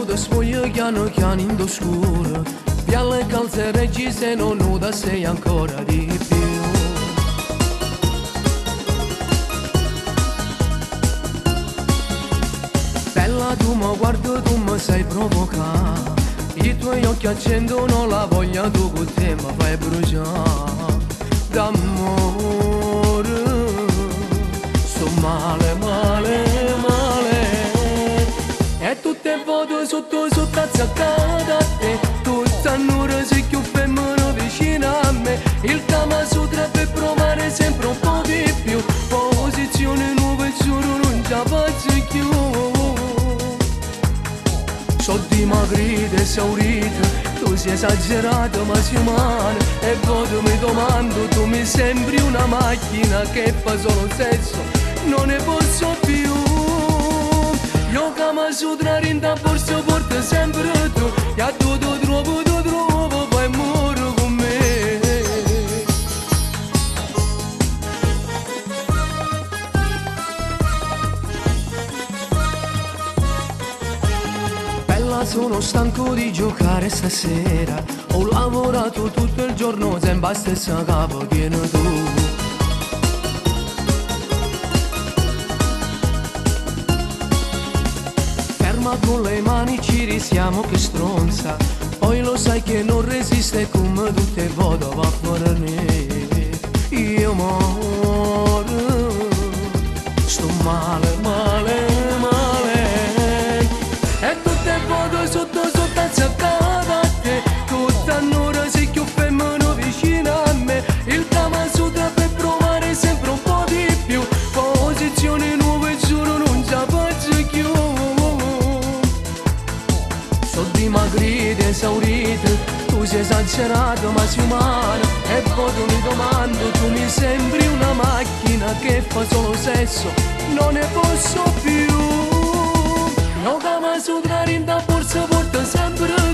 nuda sfoglia piano piano in scuro, pialle calze reggi se non nuda sei ancora di più. Bella tu mi guardi, tu mi sai provocare, i tuoi occhi accendono la voglia, tu con te mi fai bruciare d'amore. Sto male, male, male, e tutte foto sotto sotto azzaccate a te, tutta annura sei più femmina vicina a me, il Kama Sutra per provare sempre un po' di più, posizione nuova e giuro non ci faccio più. So dimagrita, esaurita, tu sei esagerata ma sei umana, e poi mi domando, tu mi sembri una macchina che fa solo sesso, non ne posso più. Io Kama Sutra rinda forse porta sempre tu, e a tu trovo, poi muore con me. Bella, sono stanco di giocare stasera, ho lavorato tutto il giorno sempre a stessa capo pieno tu. Ma con le mani ci risiamo che stronza, poi lo sai che non resiste come tutte voto va fuori me. Io moro, sto male, male, male, e tutte foto sotto sotto azzaccate a te, tutta annora sei più femmina vicina a me, il Kama Sutra per provare sempre un po' di più, posizioni nuove e giuro non ci faccio più. So dimagrita, esaurita, tu sei esagerata ma sei umana, e poi tu mi domando, tu mi sembri una macchina che fa solo sesso, non ne posso più. Io Kama Sutra rinda forse porta sempre